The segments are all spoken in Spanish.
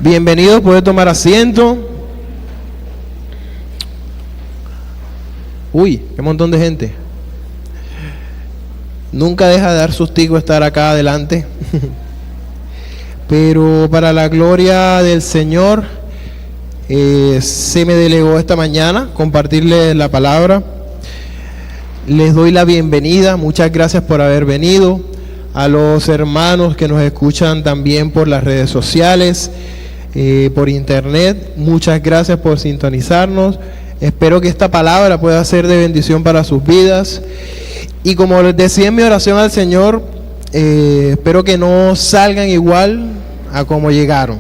Bienvenido, puede tomar asiento. Uy, qué montón de gente. Nunca deja de dar sustigo estar acá adelante. Pero para la gloria del Señor, se me delegó esta mañana compartirles la palabra. Les doy la bienvenida, muchas gracias por haber venido. A los hermanos que nos escuchan también por las redes sociales, por internet, muchas gracias por sintonizarnos. Espero que esta palabra pueda ser de bendición para sus vidas. Y como les decía en mi oración al Señor, espero que no salgan igual a como llegaron.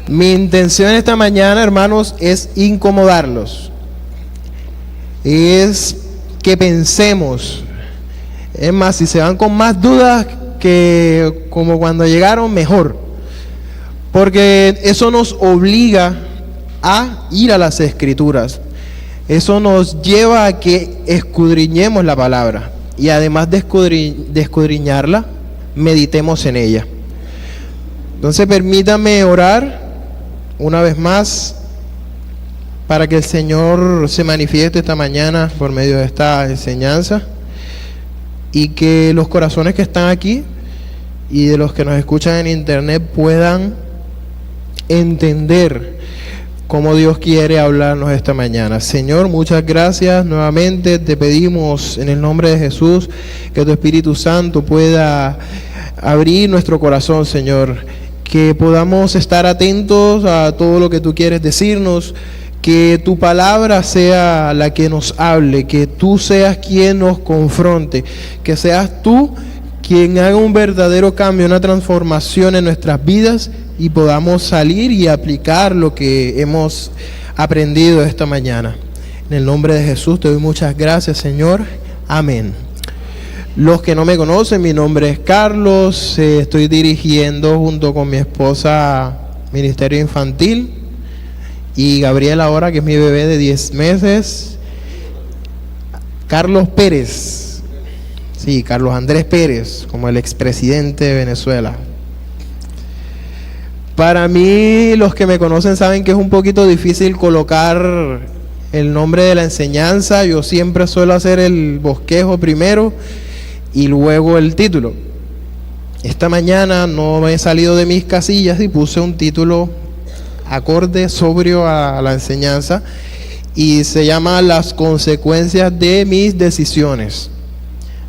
Mi intención esta mañana, hermanos, es incomodarlos. Es que pensemos. Es más, si se van con más dudas que como cuando llegaron, mejor. Porque eso nos obliga a ir a las Escrituras. Eso nos lleva a que escudriñemos la palabra. Y además de escudriñarla, meditemos en ella. Entonces permítame orar una vez más para que el Señor se manifieste esta mañana por medio de esta enseñanza. Y que los corazones que están aquí y de los que nos escuchan en internet puedan entender cómo Dios quiere hablarnos esta mañana. Señor, muchas gracias nuevamente. Te pedimos en el nombre de Jesús que tu Espíritu Santo pueda abrir nuestro corazón, Señor. Que podamos estar atentos a todo lo que tú quieres decirnos. Que tu palabra sea la que nos hable, que tú seas quien nos confronte, que seas tú quien haga un verdadero cambio, una transformación en nuestras vidas y podamos salir y aplicar lo que hemos aprendido esta mañana. En el nombre de Jesús te doy muchas gracias, Señor. Amén. Los que no me conocen, mi nombre es Carlos, estoy dirigiendo junto con mi esposa Ministerio Infantil. Y Gabriela ahora, que es mi bebé de 10 meses. Carlos Pérez. Sí, Carlos Andrés Pérez, como el expresidente de Venezuela. Para mí, los que me conocen saben que es un poquito difícil colocar el nombre de la enseñanza. Yo siempre suelo hacer el bosquejo primero y luego el título. Esta mañana no me he salido de mis casillas y puse un título acorde, sobrio a la enseñanza, y se llama Las consecuencias de mis decisiones.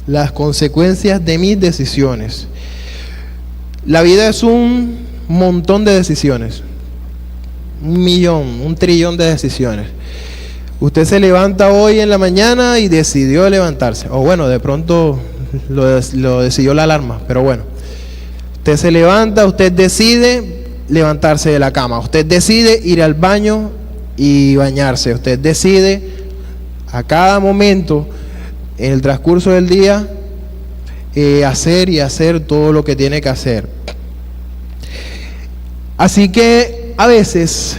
Las consecuencias de mis decisiones. La vida es un montón de decisiones, 1 trillón de decisiones. Usted se levanta hoy en la mañana y decidió levantarse, o bueno, de pronto lo decidió la alarma, pero bueno, usted se levanta, usted decide levantarse de la cama, usted decide ir al baño y bañarse, usted decide a cada momento en el transcurso del día hacer todo lo que tiene que hacer. Así que a veces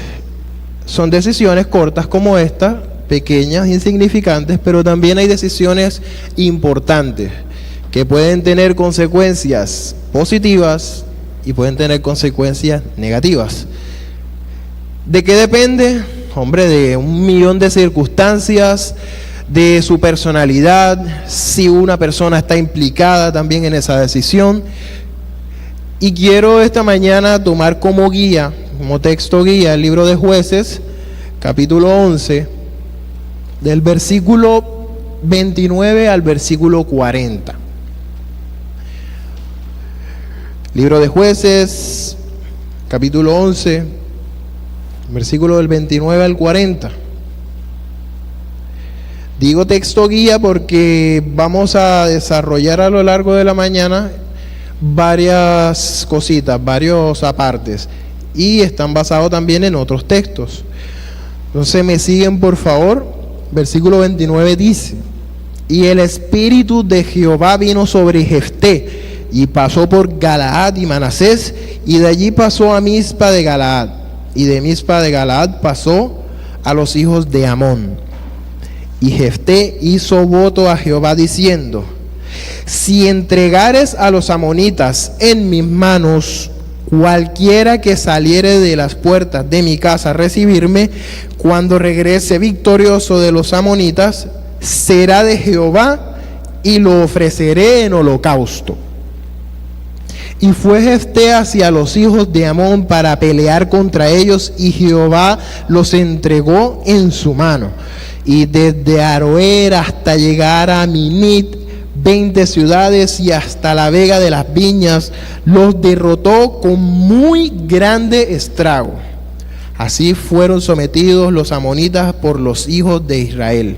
son decisiones cortas como esta, pequeñas, insignificantes, pero también hay decisiones importantes que pueden tener consecuencias positivas y pueden tener consecuencias negativas. ¿De qué depende? Hombre, de 1.000.000 de circunstancias, de su personalidad, si una persona está implicada también en esa decisión. Y quiero esta mañana tomar como guía, como texto guía, el libro de Jueces, capítulo 11, del versículo 29 al versículo 40. Libro de Jueces, capítulo 11, versículo del 29 al 40. Digo texto guía porque vamos a desarrollar a lo largo de la mañana varias cositas, varios apartes, y están basados también en otros textos. Entonces me siguen, por favor. Versículo 29 dice: y el Espíritu de Jehová vino sobre Jefté, y pasó por Galaad y Manasés, y de allí pasó a Mizpa de Galaad, y de Mizpa de Galaad pasó a los hijos de Amón. Y Jefté hizo voto a Jehová diciendo: si entregares a los amonitas en mis manos, cualquiera que saliere de las puertas de mi casa a recibirme, cuando regrese victorioso de los amonitas, será de Jehová y lo ofreceré en holocausto. Y fue Jefté hacia los hijos de Amón para pelear contra ellos, y Jehová los entregó en su mano. Y desde Aroer hasta llegar a Minit, 20 ciudades, y hasta la vega de las viñas, los derrotó con muy grande estrago. Así fueron sometidos los amonitas por los hijos de Israel.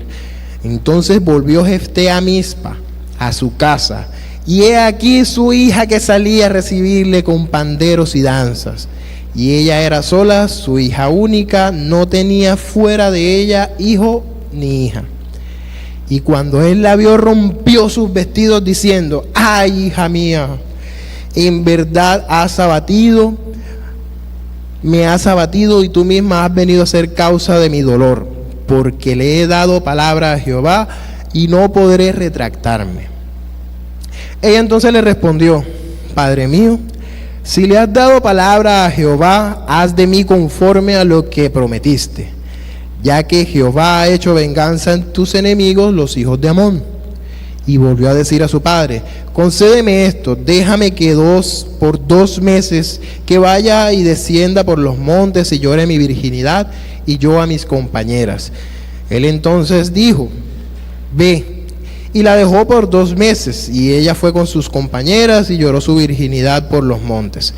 Entonces volvió Jefté a Mizpa, a su casa, y he aquí su hija que salía a recibirle con panderos y danzas. Y ella era sola, su hija única, no tenía fuera de ella hijo ni hija. Y cuando él la vio, rompió sus vestidos diciendo: ay, hija mía, en verdad me has abatido, y tú misma has venido a ser causa de mi dolor, porque le he dado palabra a Jehová y no podré retractarme. Ella entonces le respondió: Padre mío, si le has dado palabra a Jehová, haz de mí conforme a lo que prometiste, ya que Jehová ha hecho venganza en tus enemigos, los hijos de Amón. Y volvió a decir a su padre: concédeme esto, déjame que por 2 meses que vaya y descienda por los montes y llore mi virginidad y yo a mis compañeras. Él entonces dijo: ve. Y la dejó por 2 meses, y ella fue con sus compañeras y lloró su virginidad por los montes.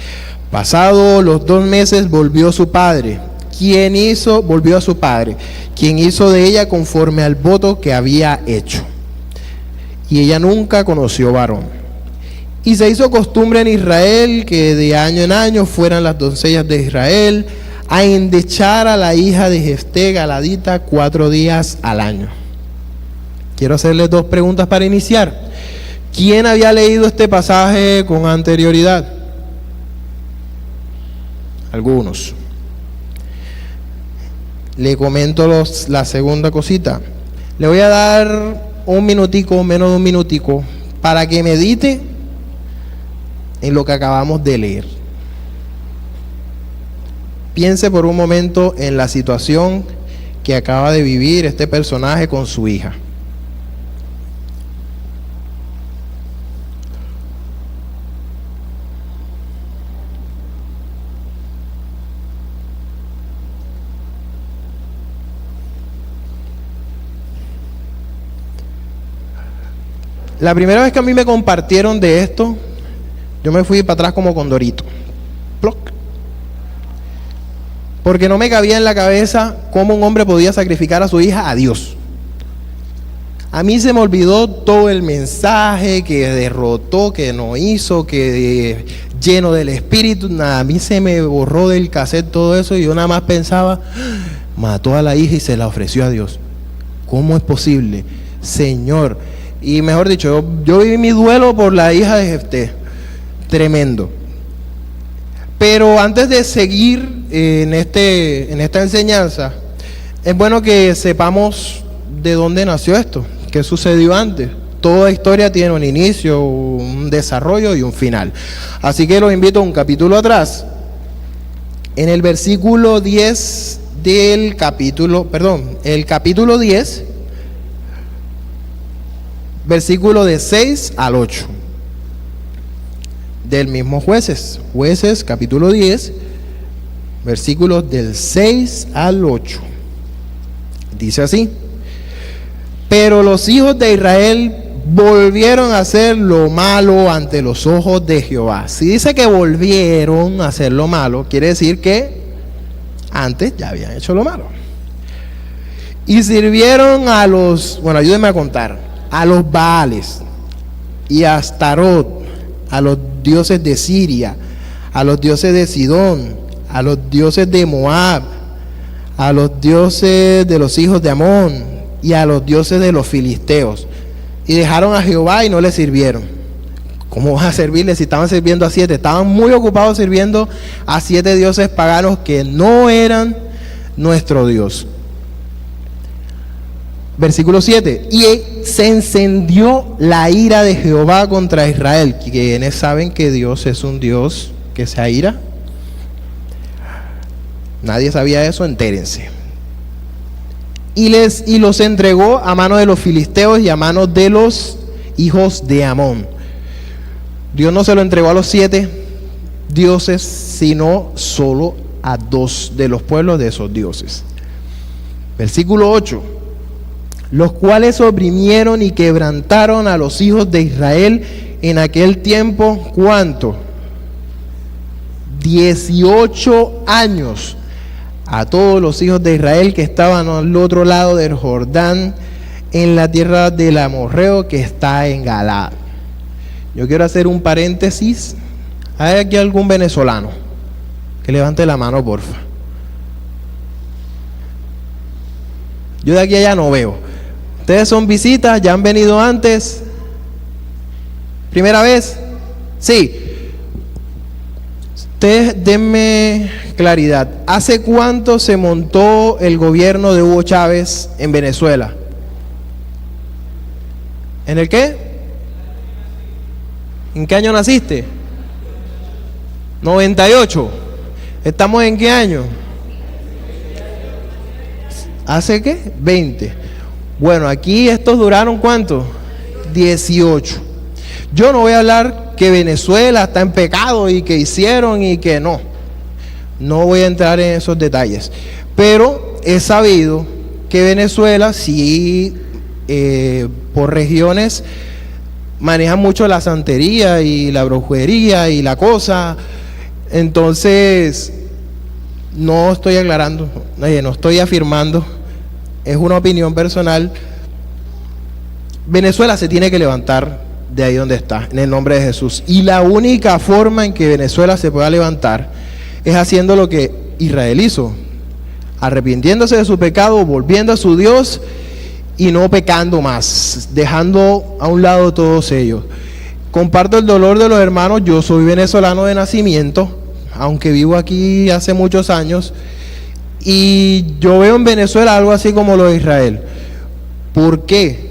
Pasado los 2 meses volvió a su padre, quien hizo de ella conforme al voto que había hecho. Y ella nunca conoció varón. Y se hizo costumbre en Israel que de año en año fueran las doncellas de Israel a endechar a la hija de Jefté galadita 4 días al año. Quiero hacerles 2 preguntas para iniciar. ¿Quién había leído este pasaje con anterioridad? Algunos. Le comento la segunda cosita. Le voy a dar un minutico, menos de un minutico, para que medite en lo que acabamos de leer. Piense por un momento en la situación que acaba de vivir este personaje con su hija. La primera vez que a mí me compartieron de esto, yo me fui para atrás como condorito. ¡Ploc! Porque no me cabía en la cabeza cómo un hombre podía sacrificar a su hija a Dios. A mí se me olvidó todo el mensaje, que derrotó, que no hizo, que lleno del Espíritu. Nada, a mí se me borró del cassette todo eso, y yo nada más pensaba: mató a la hija y se la ofreció a Dios. ¿Cómo es posible? Señor. Y mejor dicho, yo viví mi duelo por la hija de Jefté. Tremendo. Pero antes de seguir en esta enseñanza, es bueno que sepamos de dónde nació esto, qué sucedió antes. Toda historia tiene un inicio, un desarrollo y un final. Así que los invito a un capítulo atrás. En el versículo 10 el capítulo 10, versículo de 6 al 8. Del mismo Jueces, capítulo 10, versículos del 6 al 8. Dice así: pero los hijos de Israel volvieron a hacer lo malo ante los ojos de Jehová. Si dice que volvieron a hacer lo malo, quiere decir que antes ya habían hecho lo malo. Y sirvieron a los, ayúdenme a contar, a los Baales y a Astarot, a los dioses de Siria, a los dioses de Sidón, a los dioses de Moab, a los dioses de los hijos de Amón y a los dioses de los filisteos. Y dejaron a Jehová y no le sirvieron. ¿Cómo vas a servirle si estaban sirviendo a 7? Estaban muy ocupados sirviendo a 7 dioses paganos que no eran nuestro Dios. Versículo 7: y se encendió la ira de Jehová contra Israel. Quienes saben que Dios es un Dios que se aira. Nadie sabía eso, entérense. Y los entregó a manos de los filisteos y a manos de los hijos de Amón. Dios no se lo entregó a los 7 dioses, sino solo a 2 de los pueblos de esos dioses. Versículo 8. Los cuales oprimieron y quebrantaron a los hijos de Israel en aquel tiempo, ¿cuánto? 18 años. A todos los hijos de Israel que estaban al otro lado del Jordán, en la tierra del amorreo que está en Galaad. Yo quiero hacer un paréntesis. ¿Hay aquí algún venezolano? Que levante la mano, porfa. Yo de aquí a allá no veo. ¿Ustedes son visitas? ¿Ya han venido antes? ¿Primera vez? Sí. Ustedes denme claridad. ¿Hace cuánto se montó el gobierno de Hugo Chávez en Venezuela? ¿En el qué? ¿En qué año naciste? 98. ¿Estamos en qué año? ¿Hace qué? 20. Bueno, aquí estos duraron ¿cuánto? 18. Yo no voy a hablar que Venezuela está en pecado y que hicieron y que no. No voy a entrar en esos detalles. Pero he sabido que Venezuela sí, por regiones, maneja mucho la santería y la brujería y la cosa. Entonces, no estoy aclarando, no estoy afirmando, es una opinión personal. Venezuela se tiene que levantar de ahí donde está, en el nombre de Jesús. Y la única forma en que Venezuela se pueda levantar es haciendo lo que Israel hizo, arrepintiéndose de su pecado, volviendo a su Dios y no pecando más, dejando a un lado todos ellos. Comparto el dolor de los hermanos. Yo soy venezolano de nacimiento, aunque vivo aquí hace muchos años, y yo veo en Venezuela algo así como lo de Israel. ¿Por qué?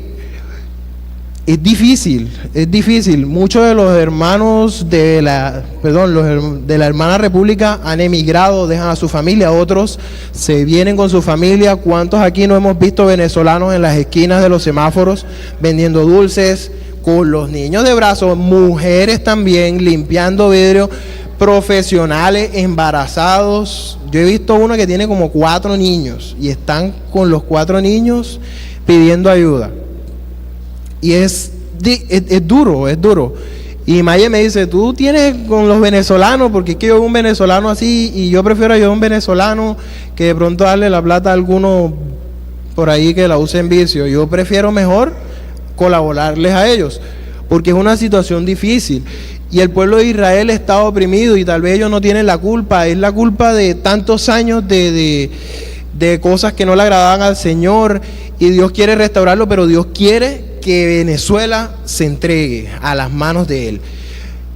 Es difícil. Muchos de los hermanos de la hermana república han emigrado, dejan a su familia, otros se vienen con su familia. ¿Cuántos aquí no hemos visto venezolanos en las esquinas de los semáforos vendiendo dulces, con los niños de brazos, mujeres también limpiando vidrio, profesionales embarazados? Yo he visto uno que tiene como 4 niños y están con los 4 niños pidiendo ayuda. Y es duro. Y Maye me dice, tú tienes con los venezolanos, porque es que yo veo un venezolano así y yo prefiero ayudar a un venezolano que de pronto darle la plata a alguno por ahí que la use en vicio. Yo prefiero mejor colaborarles a ellos, porque es una situación difícil. Y el pueblo de Israel está oprimido y tal vez ellos no tienen la culpa. Es la culpa de tantos años de cosas que no le agradaban al Señor, y Dios quiere restaurarlo, pero Dios quiere que Venezuela se entregue a las manos de Él.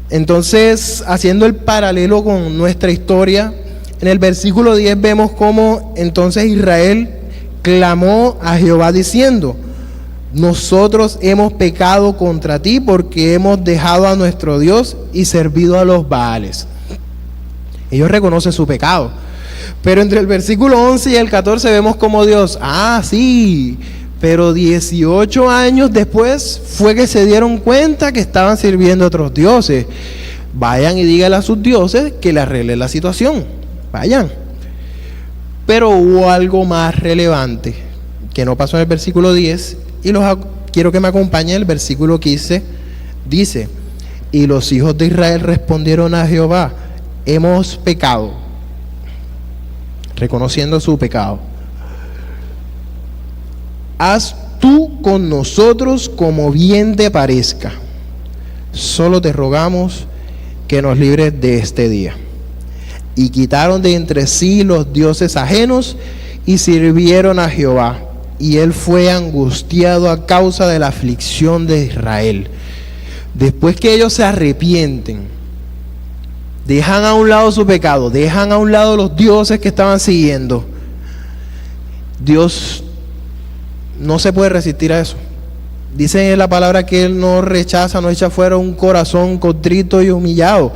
Entonces, haciendo el paralelo con nuestra historia, en el versículo 10 vemos cómo entonces Israel clamó a Jehová diciendo: nosotros hemos pecado contra ti porque hemos dejado a nuestro Dios y servido a los Baales. Ellos reconocen su pecado. Pero entre el versículo 11 y el 14 vemos como Dios, sí, pero 18 años después fue que se dieron cuenta que estaban sirviendo a otros dioses. Vayan y díganle a sus dioses que le arreglen la situación. Vayan. Pero hubo algo más relevante que no pasó en el versículo 10, y quiero que me acompañen. El versículo 15 dice: y los hijos de Israel respondieron a Jehová: hemos pecado, reconociendo su pecado. Haz tú con nosotros como bien te parezca. Solo te rogamos que nos libres de este día. Y quitaron de entre sí los dioses ajenos y sirvieron a Jehová. Y él fue angustiado a causa de la aflicción de Israel. Después que ellos se arrepienten, dejan a un lado su pecado, dejan a un lado los dioses que estaban siguiendo, Dios no se puede resistir a eso. Dice en la palabra que Él no rechaza, no echa fuera un corazón contrito y humillado.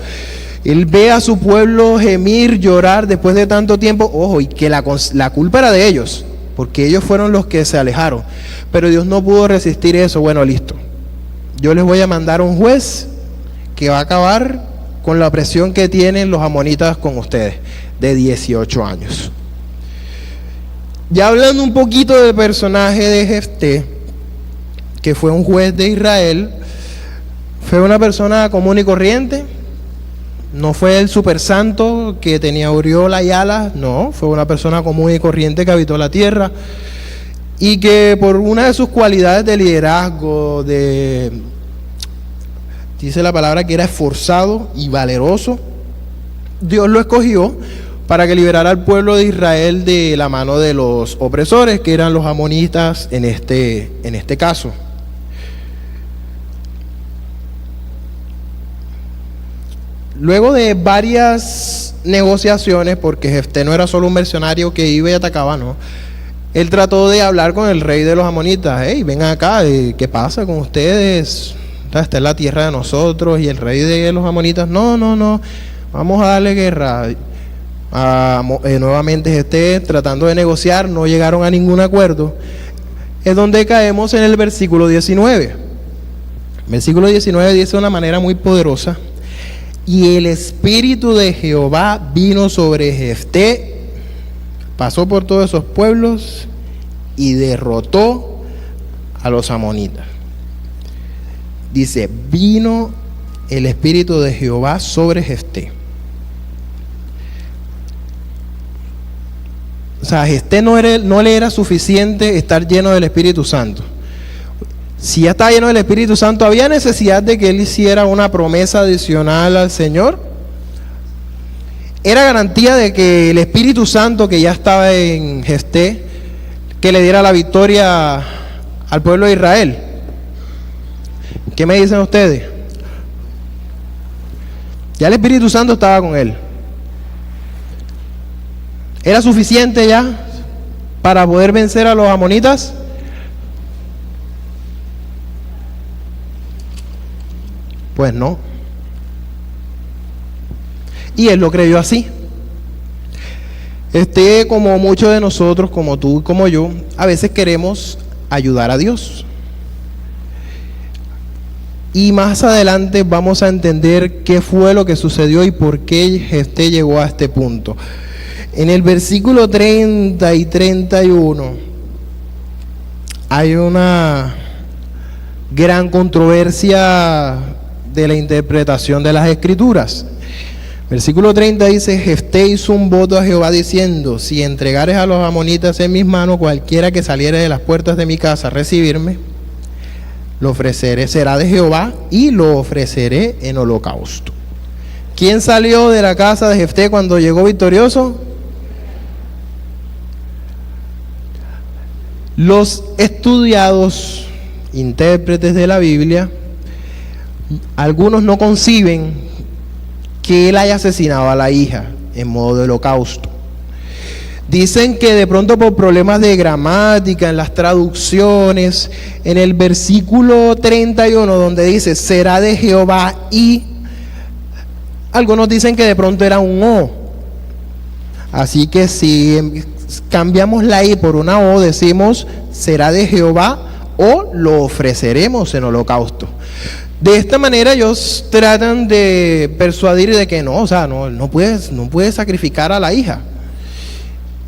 Él ve a su pueblo gemir, llorar después de tanto tiempo. Ojo, y que la culpa era de ellos, porque ellos fueron los que se alejaron. Pero Dios no pudo resistir eso. Bueno, listo. Yo les voy a mandar un juez que va a acabar con la opresión que tienen los amonitas con ustedes, de 18 años. Ya hablando un poquito del personaje de Jefté, que fue un juez de Israel, fue una persona común y corriente. No fue el super santo que tenía aureola y alas, no, fue una persona común y corriente que habitó la tierra y que por una de sus cualidades de liderazgo, dice la palabra que era esforzado y valeroso, Dios lo escogió para que liberara al pueblo de Israel de la mano de los opresores, que eran los amonitas en este caso. Luego de varias negociaciones, porque Jefté no era solo un mercenario que iba y atacaba, no. Él trató de hablar con el rey de los amonitas. Hey, vengan acá, ¿qué pasa con ustedes? Esta es la tierra de nosotros. Y el rey de los amonitas, no, vamos a darle guerra. Nuevamente Jefté tratando de negociar, no llegaron a ningún acuerdo. Es donde caemos en el versículo 19. El versículo 19 dice de una manera muy poderosa: y el espíritu de Jehová vino sobre Jefté, pasó por todos esos pueblos y derrotó a los amonitas. Dice, vino el espíritu de Jehová sobre Jefté. O sea, a Jefté no le era suficiente estar lleno del Espíritu Santo. Si ya estaba lleno del Espíritu Santo, ¿había necesidad de que él hiciera una promesa adicional al Señor? Era garantía de que el Espíritu Santo que ya estaba en Jefté, que le diera la victoria al pueblo de Israel. ¿Qué me dicen ustedes? Ya el Espíritu Santo estaba con él. ¿Era suficiente ya para poder vencer a los amonitas? Pues no. Y él lo creyó así. Como muchos de nosotros, como tú y como yo, a veces queremos ayudar a Dios. Y más adelante vamos a entender qué fue lo que sucedió y por qué Jefté llegó a este punto. En el versículo 30 y 31 hay una gran controversia de la interpretación de las Escrituras. Versículo 30 dice: Jefté hizo un voto a Jehová diciendo: si entregares a los amonitas en mis manos, cualquiera que saliere de las puertas de mi casa a recibirme, lo ofreceré, será de Jehová, y lo ofreceré en holocausto. ¿Quién salió de la casa de Jefté cuando llegó victorioso? Los estudiados intérpretes de la Biblia, algunos no conciben que él haya asesinado a la hija en modo de holocausto. Dicen que de pronto por problemas de gramática en las traducciones, en el versículo 31 donde dice será de Jehová, y algunos dicen que de pronto era un O. Así que si cambiamos la I por una O, decimos será de Jehová o lo ofreceremos en holocausto. De esta manera ellos tratan de persuadir de que no puede sacrificar a la hija.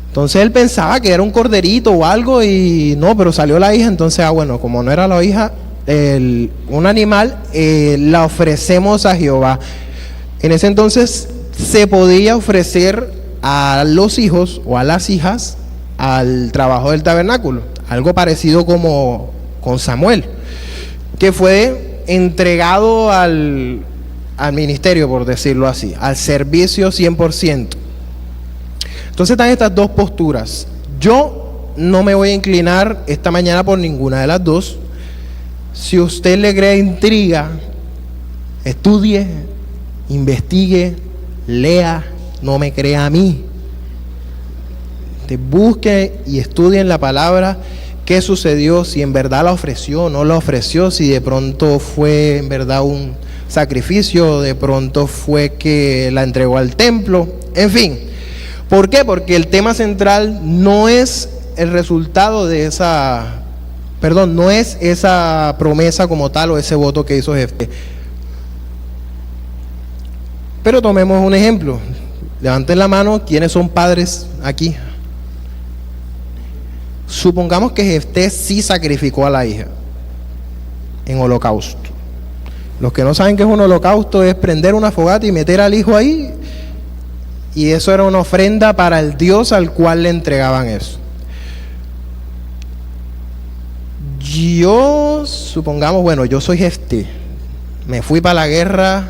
Entonces él pensaba que era un corderito o algo, y no, pero salió la hija. Entonces, como no era la hija, un animal, la ofrecemos a Jehová. En ese entonces se podía ofrecer a los hijos o a las hijas al trabajo del tabernáculo, algo parecido como con Samuel, que fue entregado al ministerio, por decirlo así, al servicio 100%. Entonces están estas dos posturas. Yo no me voy a inclinar esta mañana por ninguna de las dos. Si usted le crea intriga, estudie, investigue, lea, no me crea a mí. Te busque y estudie en la palabra qué sucedió, si en verdad la ofreció o no la ofreció, si de pronto fue en verdad sacrificio, de pronto fue que la entregó al templo, en fin. ¿Por qué? Porque el tema central no es el resultado de no es esa promesa como tal o ese voto que hizo Jefté. Pero tomemos un ejemplo. Levanten la mano, ¿quiénes son padres aquí? Supongamos que Jefté sí sacrificó a la hija en holocausto. Los que no saben qué es un holocausto es prender una fogata y meter al hijo ahí, y eso era una ofrenda para el Dios al cual le entregaban eso. Supongamos, yo soy Jefté, me fui para la guerra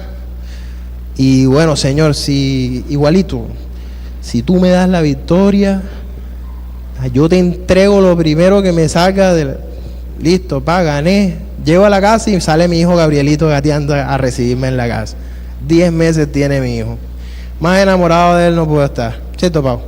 y bueno, Señor, si tú me das la victoria, yo te entrego lo primero que me salga listo, gané. Llego a la casa y sale mi hijo Gabrielito gateando a recibirme en la casa. 10 meses tiene mi hijo. Más enamorado de él no puedo estar. ¿Cierto, Pau?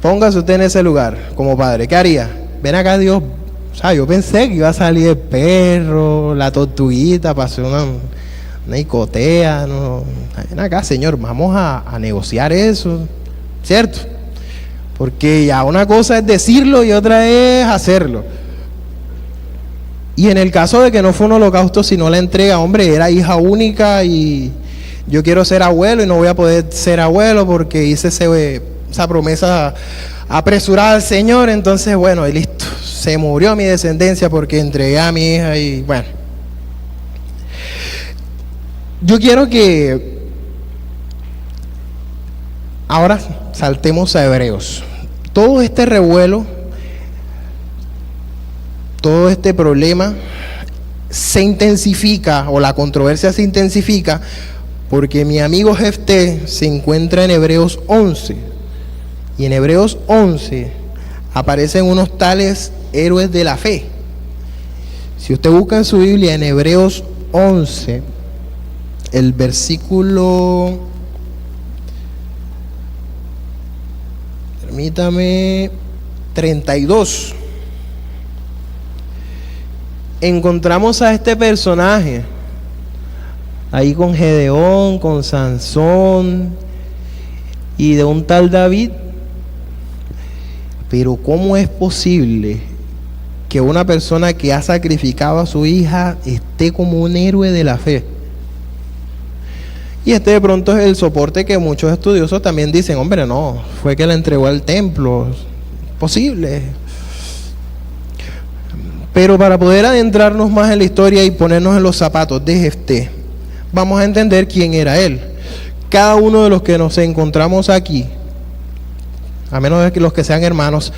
Póngase usted en ese lugar como padre. ¿Qué haría? Ven acá, Dios. O sea, yo pensé que iba a salir el perro, la tortuguita, para hacer una icotea. No. Ven acá, Señor, vamos a negociar eso. ¿Cierto? Porque ya una cosa es decirlo y otra es hacerlo. Y en el caso de que no fue un holocausto, sino la entrega, hombre, era hija única y yo quiero ser abuelo y no voy a poder ser abuelo porque hice esa promesa apresurada al Señor. Entonces, bueno, y listo, se murió mi descendencia porque entregué a mi hija y bueno. Yo quiero que ahora saltemos a Hebreos. Todo este revuelo, todo este problema se intensifica, o la controversia se intensifica, porque mi amigo Jefté se encuentra en Hebreos 11. Y en Hebreos 11 aparecen unos tales héroes de la fe. Si usted busca en su Biblia, en Hebreos 11, el versículo... Permítame, 32. Encontramos a este personaje ahí con Gedeón, con Sansón y de un tal David. Pero ¿cómo es posible que una persona que ha sacrificado a su hija esté como un héroe de la fe? Y este de pronto es el soporte que muchos estudiosos también dicen, hombre, no, fue que la entregó al templo. Posible. Pero para poder adentrarnos más en la historia y ponernos en los zapatos de Jefté, vamos a entender quién era él. Cada uno de los que nos encontramos aquí, a menos de que los que sean hermanos,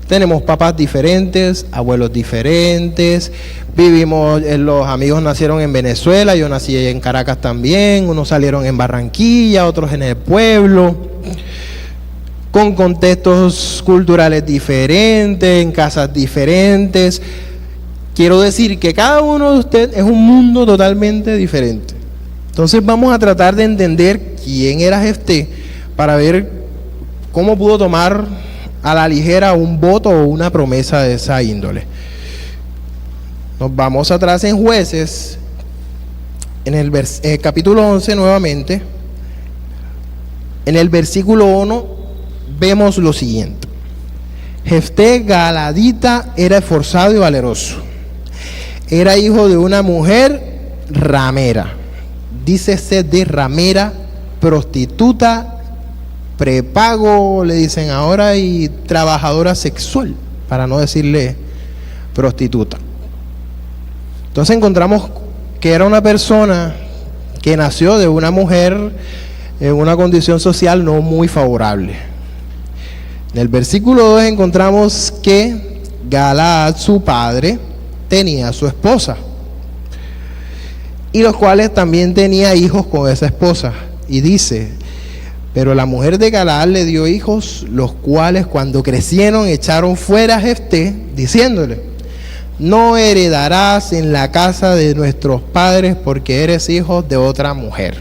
tenemos papás diferentes, abuelos diferentes, vivimos, los amigos nacieron en Venezuela, yo nací en Caracas también, unos salieron en Barranquilla, otros en el pueblo, con contextos culturales diferentes, en casas diferentes. Quiero decir que cada uno de ustedes es un mundo totalmente diferente. Entonces vamos a tratar de entender quién era Jefté para ver cómo pudo tomar a la ligera un voto o una promesa de esa índole. Nos vamos atrás en Jueces, en el capítulo 11 nuevamente. En el versículo 1 vemos lo siguiente. Jefté galadita era esforzado y valeroso. Era hijo de una mujer ramera. Dícese de ramera, prostituta, prepago, le dicen ahora, y trabajadora sexual, para no decirle prostituta. Entonces encontramos que era una persona que nació de una mujer en una condición social no muy favorable. En el versículo 2 encontramos que Galaad, su padre, tenía a su esposa, y los cuales también tenía hijos con esa esposa. Y dice: pero la mujer de Galaad le dio hijos, los cuales cuando crecieron echaron fuera a Jefté, diciéndole: no heredarás en la casa de nuestros padres, porque eres hijo de otra mujer.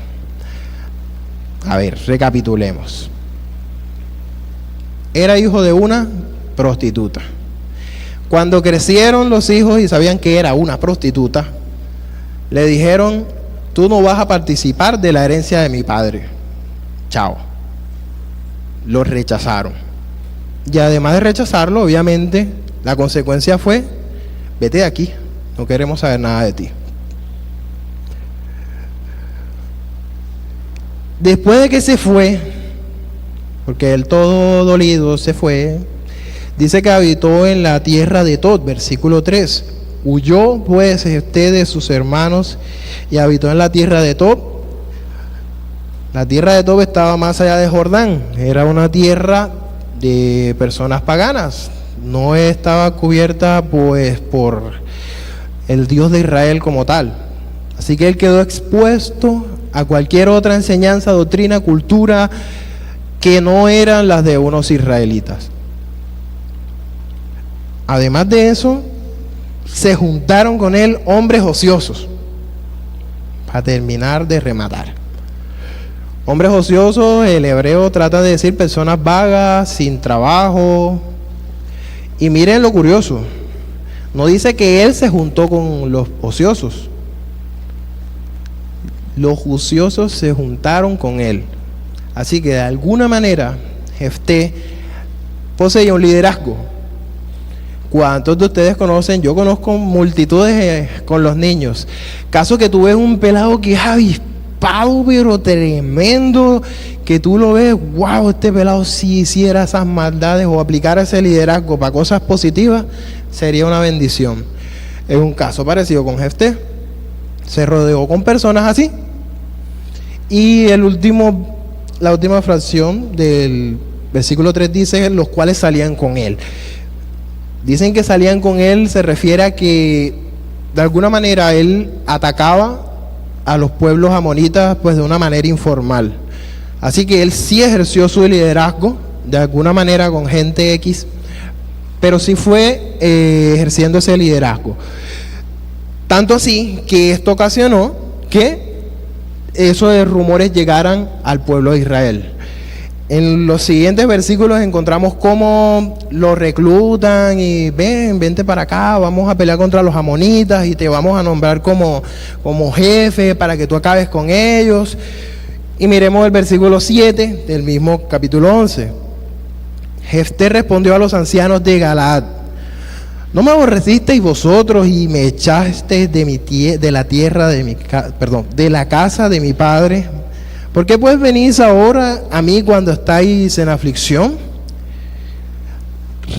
A ver, recapitulemos. Era hijo de una prostituta. Cuando crecieron los hijos y sabían que era una prostituta, le dijeron: tú no vas a participar de la herencia de mi padre. Chao. Lo rechazaron. Y además de rechazarlo, obviamente, la consecuencia fue: vete de aquí, no queremos saber nada de ti. Después de que se fue, porque él todo dolido se fue, dice que habitó en la tierra de Tob, versículo 3. Huyó pues de sus hermanos y habitó en la tierra de Tob. La tierra de Tob estaba más allá de Jordán, era una tierra de personas paganas, no estaba cubierta pues por el Dios de Israel como tal. Así que él quedó expuesto a cualquier otra enseñanza, doctrina, cultura que no eran las de unos israelitas. Además de eso, se juntaron con él hombres ociosos, para terminar de rematar. Hombres ociosos, el hebreo trata de decir personas vagas, sin trabajo. Y miren lo curioso, no dice que él se juntó con los ociosos. Los ociosos se juntaron con él. Así que de alguna manera Jefté poseía un liderazgo. ¿Cuántos de ustedes conocen? Yo conozco multitudes con los niños. Caso que tú ves un pelado que es avispado, pero tremendo, que tú lo ves, wow, este pelado si hiciera esas maldades o aplicara ese liderazgo para cosas positivas, sería una bendición. Es un caso parecido con Jefté. Se rodeó con personas así. Y la última fracción del versículo 3 dice: los cuales salían con él. Dicen que salían con él, se refiere a que de alguna manera él atacaba a los pueblos amonitas pues de una manera informal. Así que él sí ejerció su liderazgo de alguna manera con gente X, pero sí fue ejerciendo ese liderazgo. Tanto así que esto ocasionó que esos rumores llegaran al pueblo de Israel. En los siguientes versículos encontramos cómo lo reclutan y vente para acá, vamos a pelear contra los amonitas y te vamos a nombrar como jefe para que tú acabes con ellos. Y miremos el versículo 7 del mismo capítulo 11. Jefté respondió a los ancianos de Galaad: ¿no me aborrecisteis vosotros y me echasteis de la casa de mi padre? ¿Por qué pues venís ahora a mí cuando estáis en aflicción?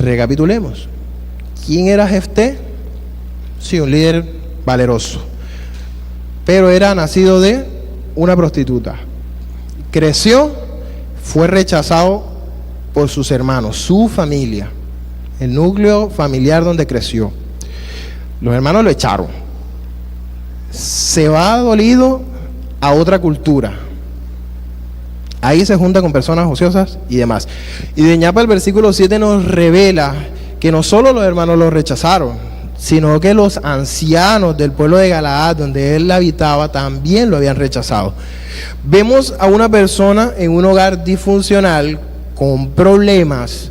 Recapitulemos. ¿Quién era Jefté? Sí, un líder valeroso, pero era nacido de una prostituta. Creció, fue rechazado por sus hermanos, su familia, el núcleo familiar donde creció. Los hermanos lo echaron. Se va dolido a otra cultura. Ahí se junta con personas ociosas y demás. Y de ñapa el versículo 7 nos revela que no solo los hermanos lo rechazaron, sino que los ancianos del pueblo de Galaad, donde él habitaba, también lo habían rechazado. Vemos a una persona en un hogar disfuncional, con problemas,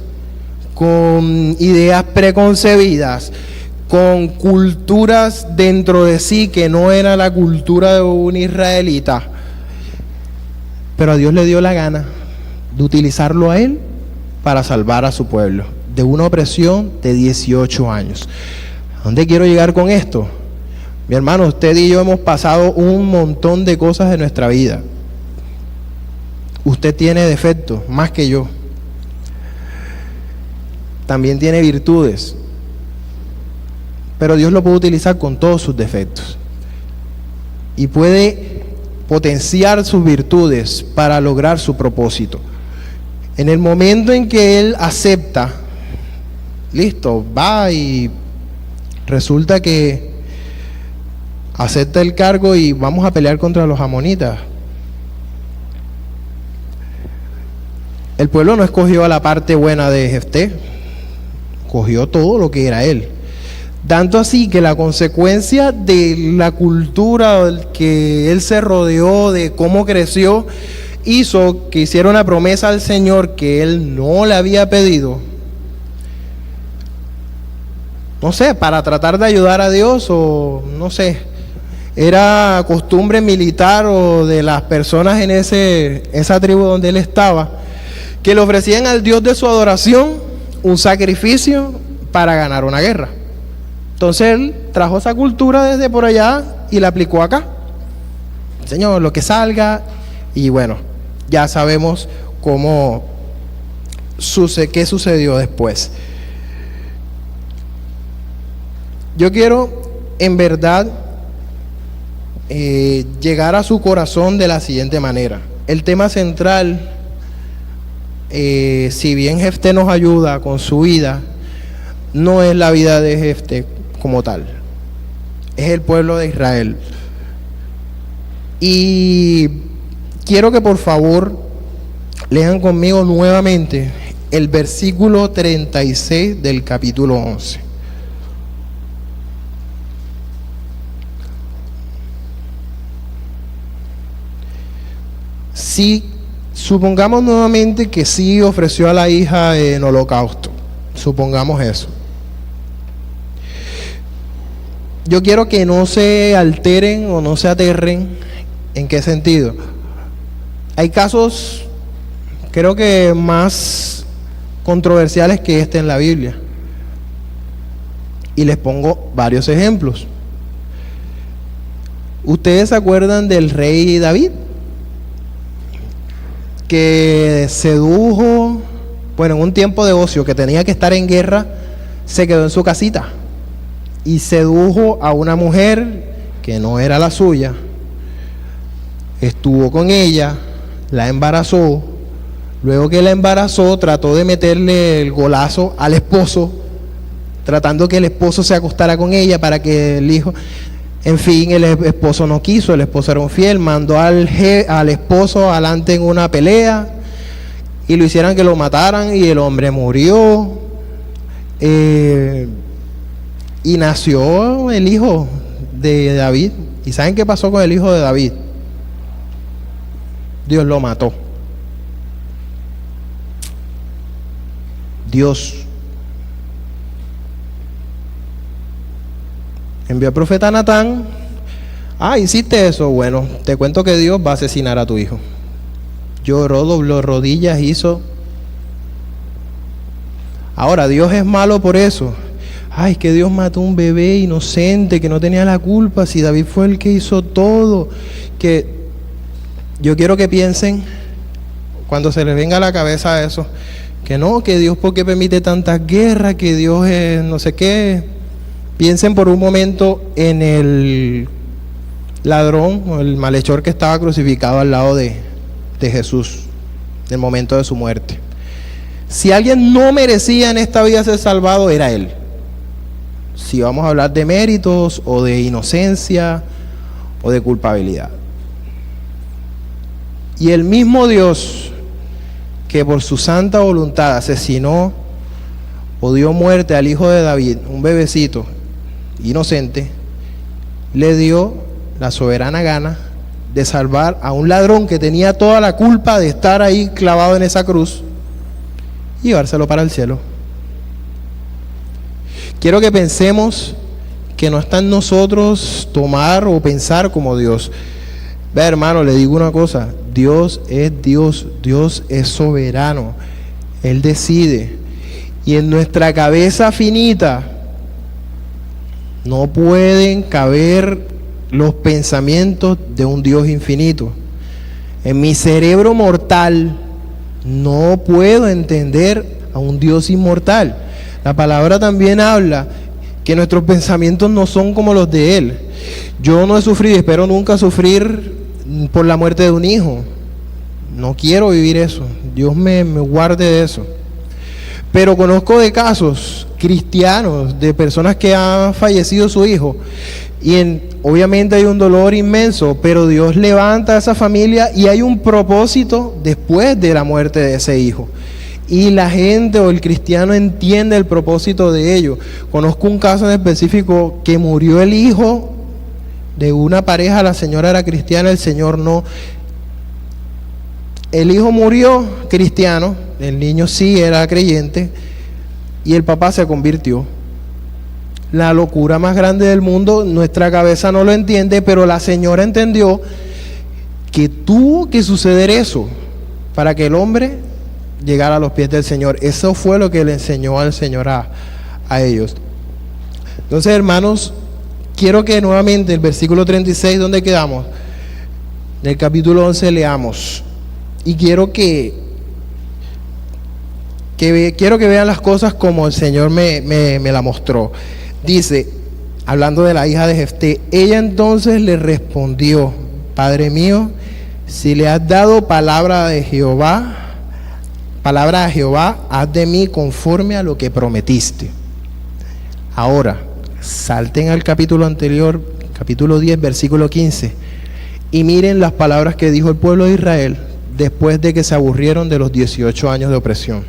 con ideas preconcebidas, con culturas dentro de sí que no era la cultura de un israelita. Pero a Dios le dio la gana de utilizarlo a él para salvar a su pueblo de una opresión de 18 años. ¿A dónde quiero llegar con esto? Mi hermano, usted y yo hemos pasado un montón de cosas en nuestra vida. Usted tiene defectos, más que yo. También tiene virtudes. Pero Dios lo puede utilizar con todos sus defectos. Y puede potenciar sus virtudes para lograr su propósito. En el momento en que él acepta, listo, va y resulta que acepta el cargo y vamos a pelear contra los amonitas. El pueblo no escogió a la parte buena de Jefté, cogió todo lo que era él. Tanto así que la consecuencia de la cultura del que él se rodeó, de cómo creció, hizo que hiciera una promesa al Señor que él no le había pedido. No sé, para tratar de ayudar a Dios o no sé. Era costumbre militar o de las personas en esa tribu donde él estaba, que le ofrecían al Dios de su adoración un sacrificio para ganar una guerra. Entonces él trajo esa cultura desde por allá y la aplicó acá. Señor, lo que salga, y bueno, ya sabemos qué sucedió después. Yo quiero, en verdad, llegar a su corazón de la siguiente manera. El tema central, si bien Jefté nos ayuda con su vida, no es la vida de Jefté como tal, es el pueblo de Israel. Y quiero que por favor lean conmigo nuevamente el versículo 36 del capítulo 11. Si supongamos nuevamente que sí ofreció a la hija en holocausto, supongamos eso. Yo quiero que no se alteren o no se aterren. ¿En qué sentido? Hay casos, creo que más controversiales que este en la Biblia. Y les pongo varios ejemplos. ¿Ustedes se acuerdan del rey David? Que sedujo, bueno, en un tiempo de ocio, que tenía que estar en guerra, se quedó en su casita y sedujo a una mujer que no era la suya, estuvo con ella, la embarazó, luego que la embarazó trató de meterle el golazo al esposo, tratando que el esposo se acostara con ella para que el hijo, en fin, el esposo no quiso, el esposo era infiel, mandó al esposo adelante en una pelea y lo hicieran que lo mataran y el hombre murió. Y nació el hijo de David. ¿Y saben qué pasó con el hijo de David? Dios lo mató. Dios envió al profeta Natán. Hiciste eso. Bueno, te cuento que Dios va a asesinar a tu hijo. Lloró, dobló rodillas, hizo. Ahora, Dios es malo por eso. Que Dios mató a un bebé inocente que no tenía la culpa, si David fue el que hizo todo. Que yo quiero que piensen, cuando se les venga a la cabeza eso, que no, que Dios por qué permite tantas guerras, que Dios es no sé qué. Piensen por un momento en el ladrón o el malhechor que estaba crucificado al lado de Jesús, en el momento de su muerte. Si alguien no merecía en esta vida ser salvado, era él. Si vamos a hablar de méritos o de inocencia o de culpabilidad. Y el mismo Dios que por su santa voluntad asesinó o dio muerte al hijo de David, un bebecito inocente, le dio la soberana gana de salvar a un ladrón que tenía toda la culpa de estar ahí clavado en esa cruz y llevárselo para el cielo. Quiero que pensemos que no está en nosotros tomar o pensar como Dios. Ve, hermano, le digo una cosa, Dios es Dios, Dios es soberano, Él decide. Y en nuestra cabeza finita no pueden caber los pensamientos de un Dios infinito. En mi cerebro mortal no puedo entender a un Dios inmortal. La palabra también habla que nuestros pensamientos no son como los de Él. Yo no he sufrido y espero nunca sufrir por la muerte de un hijo. No quiero vivir eso. Dios me guarde de eso. Pero conozco de casos cristianos, de personas que han fallecido su hijo. Y obviamente hay un dolor inmenso, pero Dios levanta a esa familia y hay un propósito después de la muerte de ese hijo. Y la gente o el cristiano entiende el propósito de ello. Conozco un caso en específico que murió el hijo de una pareja, la señora era cristiana, el señor no. El hijo murió cristiano, el niño sí era creyente y el papá se convirtió. la locura más grande del mundo. Nuestra cabeza no lo entiende, pero la señora entendió que tuvo que suceder eso para que el hombre llegara a los pies del Señor. Eso fue lo que le enseñó al Señor a ellos. Entonces, hermanos, quiero que nuevamente el versículo 36, ¿dónde quedamos? En el capítulo 11 leamos. Y quiero que vean las cosas como el Señor me la mostró. Dice, hablando de la hija de Jefté, ella entonces le respondió: Padre mío, si le has dado palabra a Jehová, haz de mí conforme a lo que prometiste. Ahora, salten al capítulo anterior, capítulo 10, versículo 15, y miren las palabras que dijo el pueblo de Israel después de que se aburrieron de los 18 años de opresión.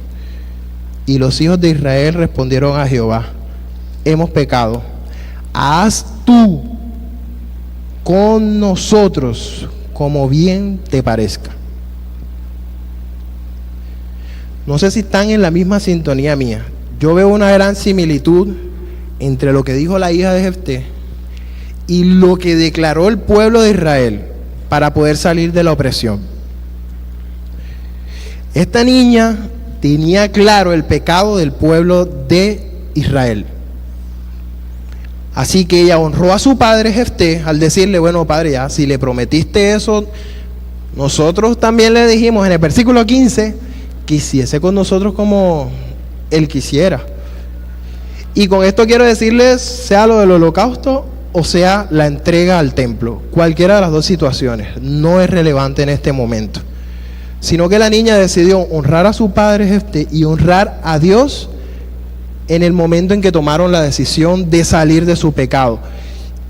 Y los hijos de Israel respondieron a Jehová: hemos pecado, haz tú con nosotros como bien te parezca. No sé si están en la misma sintonía mía. Yo veo una gran similitud entre lo que dijo la hija de Jefté y lo que declaró el pueblo de Israel para poder salir de la opresión. Esta niña tenía claro el pecado del pueblo de Israel. Así que ella honró a su padre Jefté al decirle: bueno, padre, ya, si le prometiste eso, nosotros también le dijimos en el versículo 15 que hiciese con nosotros como él quisiera. Y con esto quiero decirles, sea lo del holocausto o sea la entrega al templo, cualquiera de las dos situaciones no es relevante en este momento, sino que la niña decidió honrar a su padre Jefté y honrar a Dios en el momento en que tomaron la decisión de salir de su pecado.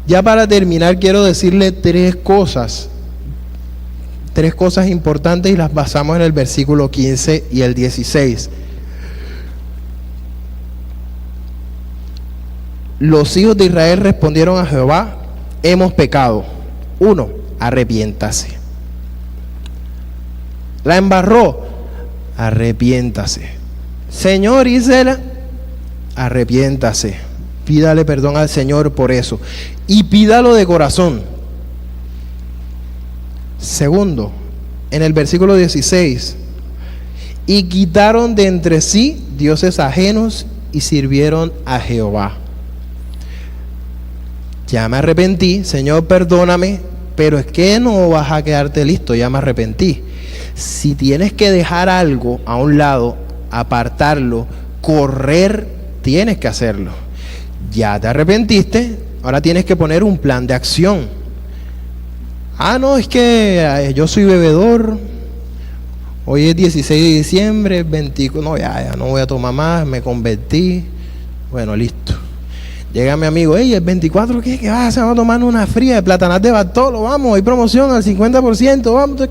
Ya para terminar, quiero decirle tres cosas importantes, y las basamos en el versículo 15 y el 16. Los hijos de Israel respondieron a Jehová: hemos pecado. 1. Arrepiéntase. La embarró, arrepiéntase. Señor, Isela, arrepiéntase. Pídale perdón al Señor por eso. Y pídalo de corazón. Segundo, en el versículo 16, y quitaron de entre sí dioses ajenos y sirvieron a Jehová. Ya me arrepentí, Señor, perdóname, pero es que no vas a quedarte listo, ya me arrepentí. Si tienes que dejar algo a un lado, apartarlo, correr, tienes que hacerlo. Ya te arrepentiste, ahora tienes que poner un plan de acción. No, es que yo soy bebedor, hoy es 16 de diciembre, 24, no, ya no voy a tomar más, me convertí. Bueno, listo. Llega mi amigo: el 24, ¿qué vas a hacer? Vamos a tomar una fría de Platanas de Bartolo, vamos, hay promoción al 50%, vamos.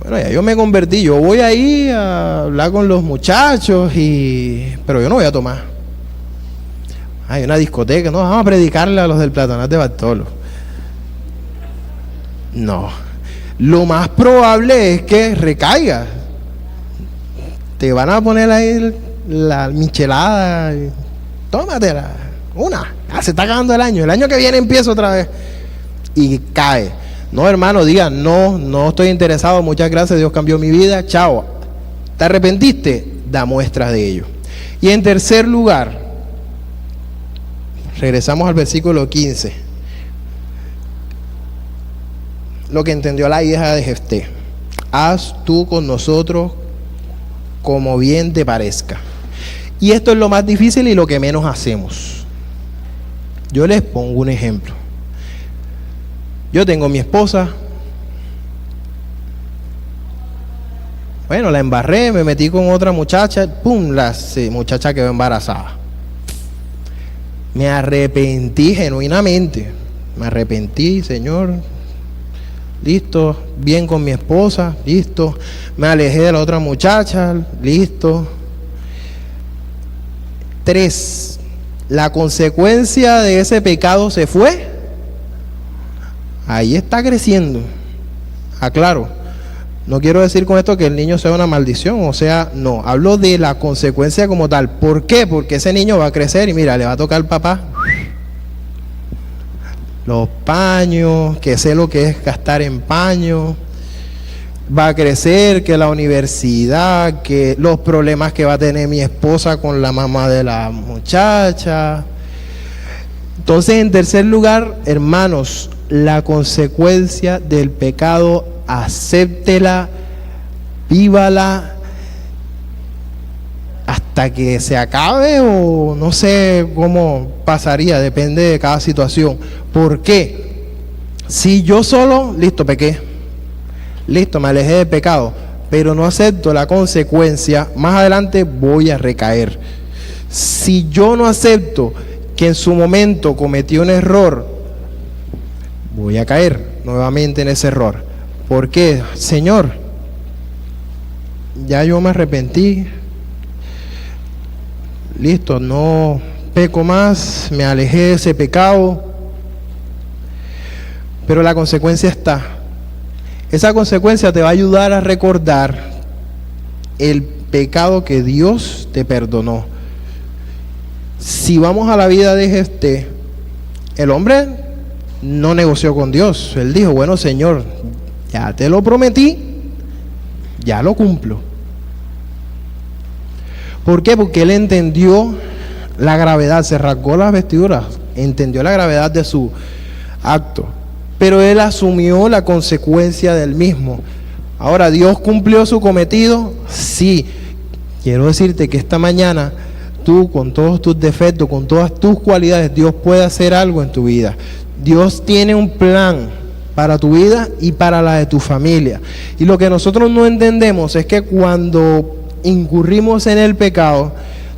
Bueno, ya yo me convertí, yo voy ahí a hablar con los muchachos, pero yo no voy a tomar. Hay una discoteca, no, vamos a predicarle a los del Platanas de Bartolo. No, lo más probable es que recaigas. Te van a poner ahí la michelada, tómatela, una. Se está acabando el año que viene empiezo otra vez. Y cae. No, hermano, diga: no estoy interesado, muchas gracias, Dios cambió mi vida, chao. ¿Te arrepentiste? Da muestras de ello. Y en tercer lugar, regresamos al versículo 15. Lo que entendió la hija de Jefté: haz tú con nosotros como bien te parezca. Y esto es lo más difícil y lo que menos hacemos. Yo les pongo un ejemplo. Yo tengo mi esposa. Bueno, la embarré, me metí con otra muchacha, ¡pum! La muchacha quedó embarazada. Me arrepentí genuinamente. Me arrepentí, Señor. Listo, bien con mi esposa, listo. Me alejé de la otra muchacha, listo. 3. La consecuencia de ese pecado se fue. Ahí está creciendo. Aclaro, No quiero decir con esto que el niño sea una maldición, o sea, no, hablo de la consecuencia como tal. ¿Por qué? Porque ese niño va a crecer y mira, le va a tocar al papá los paños, que sé lo que es gastar en paños, va a crecer, que la universidad, que los problemas que va a tener mi esposa con la mamá de la muchacha. Entonces, en tercer lugar, hermanos, la consecuencia del pecado, acéptela, vívala hasta que se acabe, o no sé cómo pasaría, depende de cada situación. ¿Por qué? Si yo solo, listo, pequé, listo, me alejé del pecado, pero no acepto la consecuencia, más adelante voy a recaer. Si yo no acepto que en su momento cometí un error, voy a caer nuevamente en ese error. ¿Por qué? Señor, ya yo me arrepentí, listo, no peco más, me alejé de ese pecado, pero la consecuencia está. Esa consecuencia te va a ayudar a recordar el pecado que Dios te perdonó. Si vamos a la vida de Jefté, el hombre no negoció con Dios. Él dijo, bueno, Señor, ya te lo prometí, ya lo cumplo. ¿Por qué? Porque él entendió la gravedad, se rasgó las vestiduras, entendió la gravedad de su acto, pero él asumió la consecuencia del mismo. Ahora, ¿Dios cumplió su cometido? Sí. Quiero decirte que esta mañana tú, con todos tus defectos, con todas tus cualidades, Dios puede hacer algo en tu vida. Dios tiene un plan para tu vida y para la de tu familia. Y lo que nosotros no entendemos es que cuando incurrimos en el pecado,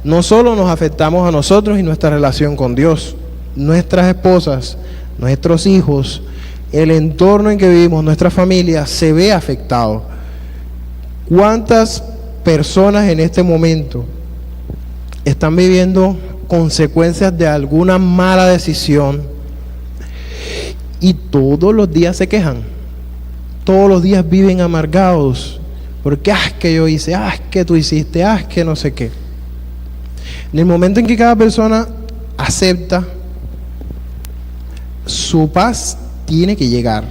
no solo nos afectamos a nosotros y nuestra relación con Dios, nuestras esposas, nuestros hijos, el entorno en que vivimos, nuestra familia se ve afectado. ¿Cuántas personas en este momento están viviendo consecuencias de alguna mala decisión y todos los días se quejan? Todos los días viven amargados porque que yo hice, que tú hiciste, que no sé qué. En el momento en que cada persona acepta, su paz tiene que llegar,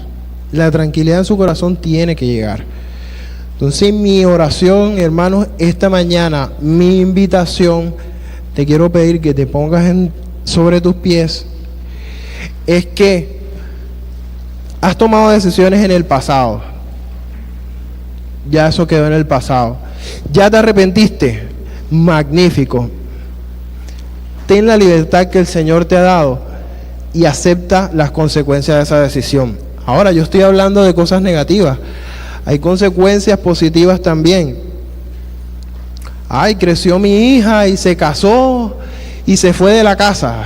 la tranquilidad en su corazón tiene que llegar. Entonces, mi oración, hermanos, esta mañana, mi invitación, te quiero pedir que te pongas sobre tus pies, es que has tomado decisiones en el pasado, ya eso quedó en el pasado, ya te arrepentiste, magnífico, ten la libertad que el Señor te ha dado y acepta las consecuencias de esa decisión. Ahora, yo estoy hablando de cosas negativas, hay consecuencias positivas también. Creció mi hija y se casó y se fue de la casa.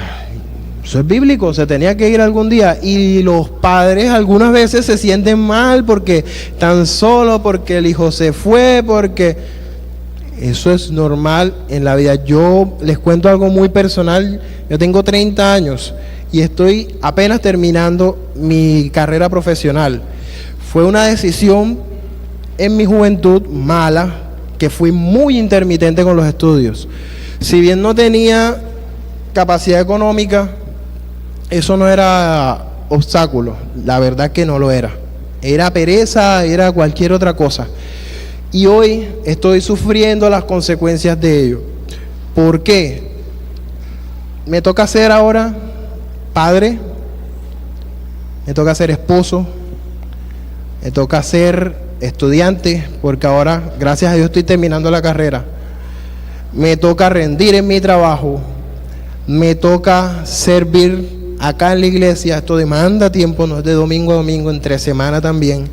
Eso es bíblico, se tenía que ir algún día. Y los padres algunas veces se sienten mal porque están solos, porque el hijo se fue, porque eso es normal en la vida. Yo les cuento algo muy personal. Yo tengo 30 años y estoy apenas terminando mi carrera profesional. Fue una decisión en mi juventud mala, que fui muy intermitente con los estudios. Si bien no tenía capacidad económica, eso no era obstáculo, la verdad que no lo era. Era pereza, era cualquier otra cosa. Y hoy estoy sufriendo las consecuencias de ello. ¿Por qué? Me toca ser ahora padre, me toca ser esposo, me toca ser estudiante, porque ahora, gracias a Dios, estoy terminando la carrera. Me toca rendir en mi trabajo, me toca servir acá en la iglesia. Esto demanda tiempo, no es de domingo a domingo, entre semana también.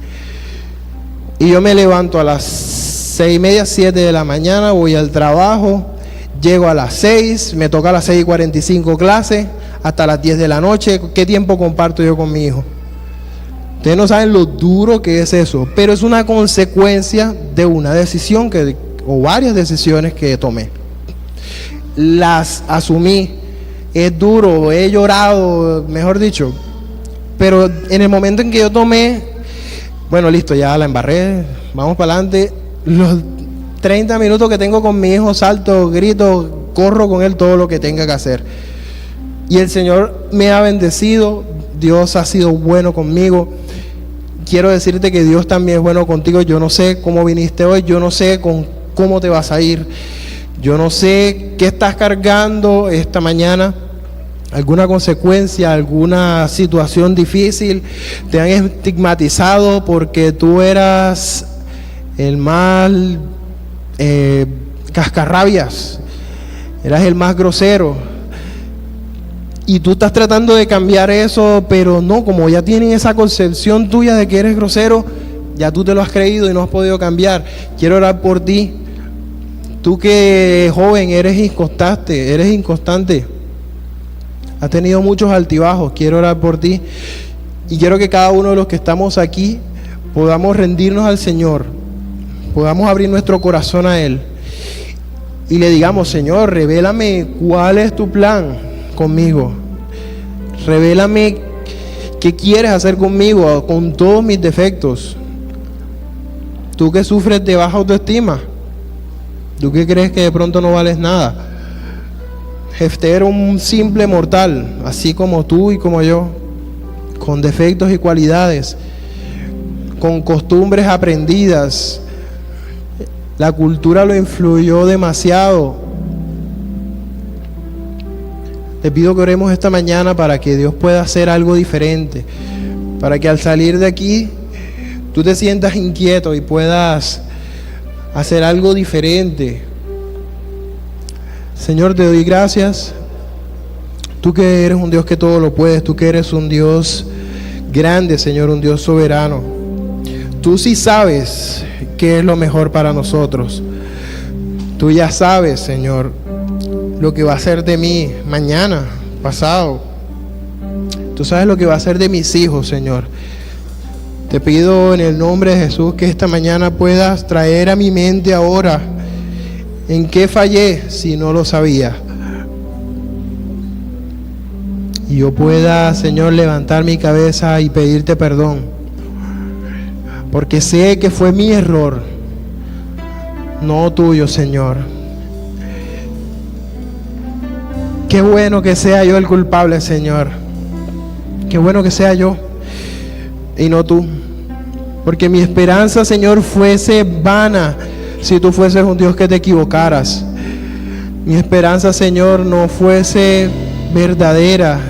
Y yo me levanto a las 6:30, 7 de la mañana, voy al trabajo, llego a las 6, me toca a las 6:45 clase, hasta las 10 de la noche. ¿Qué tiempo comparto yo con mi hijo? Ustedes no saben lo duro que es eso, pero es una consecuencia de una decisión o varias decisiones que tomé. Las asumí, es duro, he llorado, mejor dicho, pero en el momento en que yo tomé Bueno, listo, ya la embarré, vamos para adelante. Los 30 minutos que tengo con mi hijo, salto, grito, corro con él todo lo que tenga que hacer. Y el Señor me ha bendecido, Dios ha sido bueno conmigo. Quiero decirte que Dios también es bueno contigo. Yo no sé cómo viniste hoy, yo no sé cómo te vas a ir, yo no sé qué estás cargando esta mañana, alguna consecuencia, alguna situación difícil. Te han estigmatizado porque tú eras el más cascarrabias, eras el más grosero. Y tú estás tratando de cambiar eso, pero no, como ya tienen esa concepción tuya de que eres grosero, ya tú te lo has creído y no has podido cambiar. Quiero orar por ti. Tú que joven eres inconstante, has tenido muchos altibajos. Quiero orar por ti y quiero que cada uno de los que estamos aquí podamos rendirnos al Señor, podamos abrir nuestro corazón a Él y le digamos: Señor, revélame cuál es tu plan conmigo, revélame qué quieres hacer conmigo, con todos mis defectos. Tú que sufres de baja autoestima, tú que crees que de pronto no vales nada, este era un simple mortal, así como tú y como yo, con defectos y cualidades, con costumbres aprendidas. La cultura lo influyó demasiado. Te pido que oremos esta mañana para que Dios pueda hacer algo diferente, para que al salir de aquí tú te sientas inquieto y puedas hacer algo diferente. Señor, te doy gracias. Tú que eres un Dios que todo lo puedes, tú que eres un Dios grande, Señor, un Dios soberano. Tú sí sabes qué es lo mejor para nosotros. Tú ya sabes, Señor, lo que va a ser de mí mañana, pasado. Tú sabes lo que va a ser de mis hijos, Señor. Te pido en el nombre de Jesús que esta mañana puedas traer a mi mente ahora en qué fallé si no lo sabía. Y yo pueda, Señor, levantar mi cabeza y pedirte perdón, porque sé que fue mi error, no tuyo, Señor. Qué bueno que sea yo el culpable, Señor. Qué bueno que sea yo y no tú, porque mi esperanza, Señor, fuese vana si tú fueses un Dios que te equivocaras. Mi esperanza, Señor, no fuese verdadera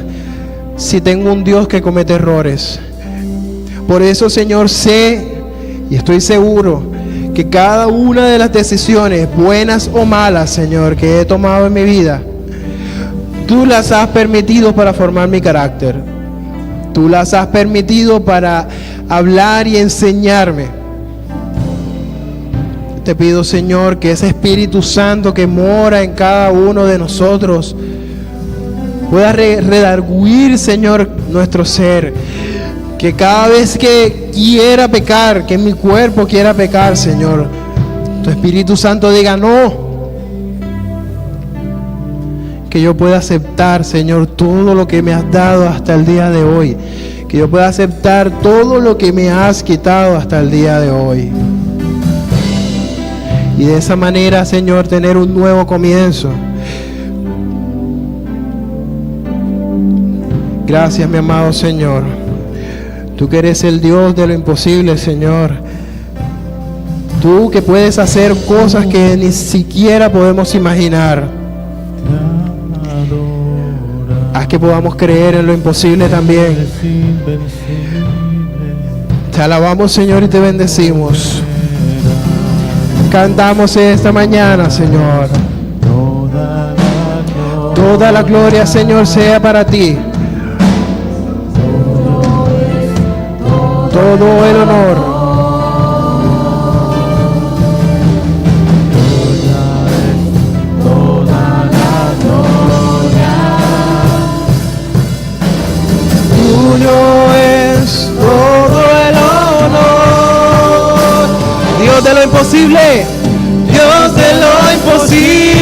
si tengo un Dios que comete errores. Por eso, Señor, sé y estoy seguro que cada una de las decisiones, buenas o malas, Señor, que he tomado en mi vida, tú las has permitido para formar mi carácter. Tú las has permitido para hablar y enseñarme. Te pido, Señor, que ese Espíritu Santo que mora en cada uno de nosotros pueda redarguir, Señor, nuestro ser. Que cada vez que quiera pecar, que mi cuerpo quiera pecar, Señor, tu Espíritu Santo diga no. Que yo pueda aceptar, Señor, todo lo que me has dado hasta el día de hoy. Que yo pueda aceptar todo lo que me has quitado hasta el día de hoy. Y de esa manera, Señor, tener un nuevo comienzo. Gracias, mi amado Señor. Tú que eres el Dios de lo imposible, Señor. Tú que puedes hacer cosas que ni siquiera podemos imaginar. Haz que podamos creer en lo imposible también. Te alabamos, Señor, y te bendecimos. Cantamos esta mañana, Señor. Toda la gloria, Señor, sea para ti. Todo el honor. Tuyo es todo el honor. Dios de lo imposible, Dios de lo imposible.